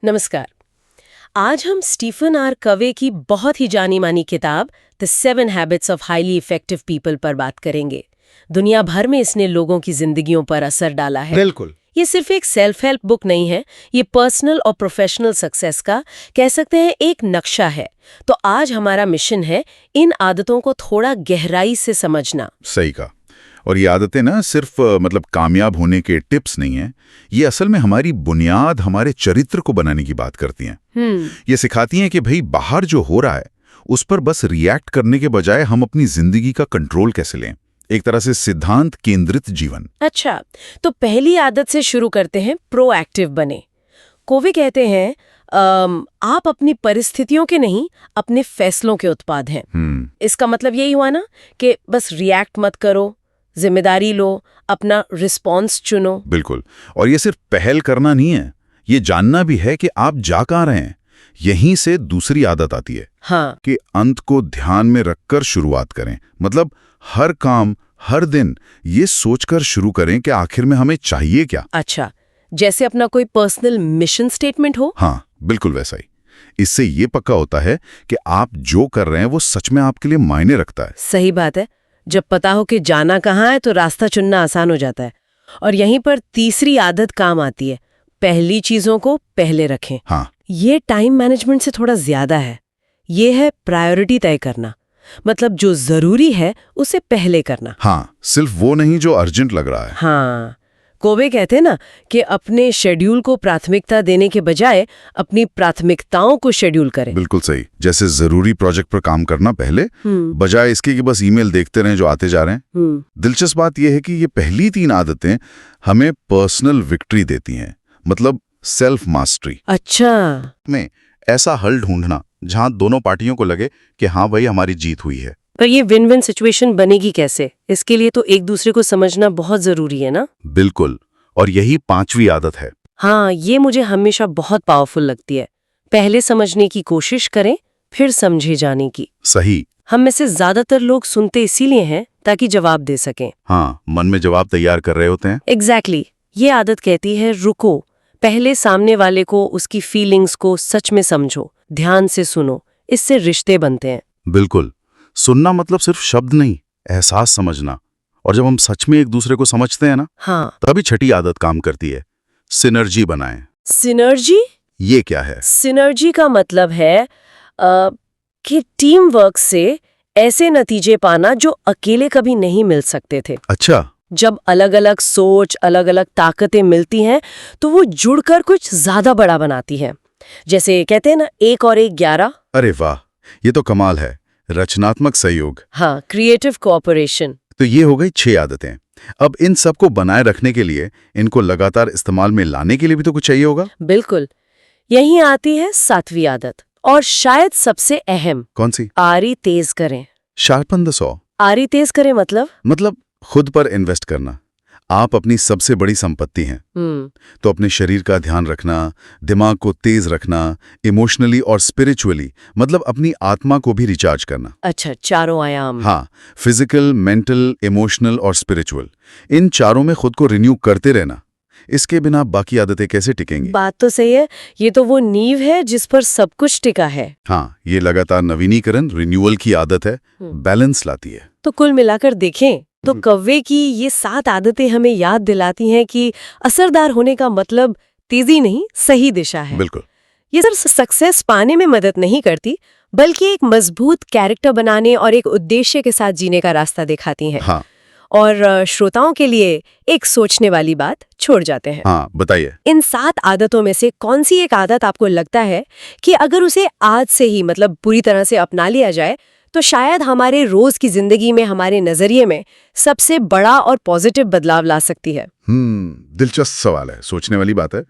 नमस्कार। आज हम स्टीफन आर कवे की बहुत ही जानी मानी किताब the 7 habits of highly effective people पर बात करेंगे। दुनिया भर में इसने लोगों की जिंदगियों पर असर डाला है। बिल्कुल। ये सिर्फ एक सेल्फ हेल्प बुक नहीं है, ये पर्सनल और प्रोफेशनल सक्सेस का कह सकते हैं एक नक्शा है। तो आज हमारा मिशन है इन आदतों को थोड़ा गहराई से समझना। सही कहा। और ये आदतें ना सिर्फ कामयाब होने के टिप्स नहीं हैं, ये असल में हमारी बुनियाद, हमारे चरित्र को बनाने की बात करती हैं। ये सिखाती हैं कि भाई बाहर जो हो रहा है उस पर बस रिएक्ट करने के बजाय हम अपनी जिंदगी का कंट्रोल कैसे लें। एक तरह से सिद्धांत केंद्रित जीवन। अच्छा, तो पहली आदत से शुरू करते हैं, प्रोएक्टिव बने। कोवे कहते हैं आप अपनी परिस्थितियों के नहीं, अपने फैसलों के उत्पाद हैं। इसका मतलब यही हुआ ना कि बस रिएक्ट मत करो, जिम्मेदारी लो, अपना रिस्पॉन्स चुनो। बिल्कुल। और ये सिर्फ पहल करना नहीं है, ये जानना भी है कि आप जा कहाँ रहे हैं। यहीं से दूसरी आदत आती है। हाँ। कि अंत को ध्यान में रखकर शुरुआत करें। मतलब हर काम, हर दिन ये सोचकर शुरू करें कि आखिर में हमें चाहिए क्या। अच्छा, जैसे अपना कोई पर्सनल मिशन स्टेटमेंट हो। हाँ, बिल्कुल वैसा ही। इससे ये पक्का होता है कि आप जो कर रहे हैं वो सच में आपके लिए मायने रखता है। सही बात है। जब पता हो कि जाना कहाँ है तो रास्ता चुनना आसान हो जाता है। और यहीं पर तीसरी आदत काम आती है, पहली चीजों को पहले रखें। हाँ। ये टाइम मैनेजमेंट से थोड़ा ज्यादा है। ये है प्रायोरिटी तय करना। मतलब जो जरूरी है उसे पहले करना। हाँ, सिर्फ वो नहीं जो अर्जेंट लग रहा है। हाँ, कोवे कहते हैं ना कि अपने शेड्यूल को प्राथमिकता देने के बजाय अपनी प्राथमिकताओं को शेड्यूल करें। बिल्कुल सही। जैसे जरूरी प्रोजेक्ट पर काम करना पहले, बजाय इसके कि बस ईमेल देखते रहें जो आते जा रहे हैं। दिलचस्प बात यह है कि ये पहली 3 आदतें हमें पर्सनल विक्ट्री देती हैं, मतलब सेल्फ मास्टरी। अच्छा। में ऐसा हल ढूंढना जहां दोनों पार्टियों को लगे कि हाँ भाई हमारी जीत हुई है। पर ये विन विन सिचुएशन बनेगी कैसे? इसके लिए तो एक दूसरे को समझना बहुत जरूरी है ना। बिल्कुल। और यही 5वीं आदत है। हाँ, ये मुझे हमेशा बहुत पावरफुल लगती है। पहले समझने की कोशिश करें, फिर समझे जाने की। सही। हम में से ज्यादातर लोग सुनते इसीलिए हैं ताकि जवाब दे सकें। हाँ, मन में जवाब तैयार कर रहे होते हैं। एग्जैक्टली। ये आदत कहती है रुको, पहले सामने वाले को, उसकी फीलिंग्स को सच में समझो, ध्यान से सुनो। इससे रिश्ते बनते हैं। बिल्कुल। सुनना मतलब सिर्फ शब्द नहीं, एहसास समझना। और जब हम सच में एक दूसरे को समझते हैं ना, हाँ, तभी छठी आदत काम करती है, सिनर्जी बनाएं। सिनर्जी? ये क्या है? सिनर्जी का मतलब है कि टीम वर्क से ऐसे नतीजे पाना जो अकेले कभी नहीं मिल सकते थे। अच्छा। जब अलग अलग सोच, अलग अलग ताकतें मिलती हैं तो वो जुड़कर कुछ ज्यादा बड़ा बनाती है। जैसे कहते हैं ना, 1 और 1 11। अरे वाह, ये तो कमाल है। रचनात्मक सहयोग। हाँ, क्रिएटिव कोऑपरेशन। तो ये हो गई 6 आदतें। अब इन सबको बनाए रखने के लिए, इनको लगातार इस्तेमाल में लाने के लिए भी तो कुछ चाहिए होगा। बिल्कुल। यहीं आती है 7वीं आदत, और शायद सबसे अहम। कौन सी? आरी तेज करें। Sharpen the saw. आरी तेज करें मतलब खुद पर इन्वेस्ट करना। आप अपनी सबसे बड़ी संपत्ति हैं। तो अपने शरीर का ध्यान रखना, दिमाग को तेज रखना, इमोशनली और स्पिरिचुअली, मतलब अपनी आत्मा को भी रिचार्ज करना। अच्छा, चारों आयाम। हाँ, फिजिकल, मेंटल, इमोशनल और स्पिरिचुअल, इन चारों में खुद को रिन्यू करते रहना। इसके बिना बाकी आदतें कैसे टिकेंगी? बात तो सही है। ये तो वो नींव है जिस पर सब कुछ टिका है। हाँ, ये लगातार नवीनीकरण, रिन्यूअल की आदत है, बैलेंस लाती है। तो कुल मिलाकर देखें तो कव्वे की ये 7 आदतें हमें याद दिलाती हैं कि असरदार होने का मतलब तेजी नहीं, सही दिशा है। बिल्कुल। ये सिर्फ सक्सेस पाने में मदद नहीं करती, बल्कि एक मजबूत कैरेक्टर बनाने और एक उद्देश्य के साथ जीने का रास्ता दिखाती हैं। हाँ। और श्रोताओं के लिए एक सोचने वाली बात छोड़ जाते हैं। हाँ, बताइए। इन 7 आदतों में से कौन सी एक आदत आपको लगता है कि अगर उसे आज से ही, मतलब पूरी तरह से अपना लिया जाए, तो शायद हमारे रोज की जिंदगी में, हमारे नजरिए में सबसे बड़ा और पॉजिटिव बदलाव ला सकती है? दिलचस्प सवाल है, सोचने वाली बात है।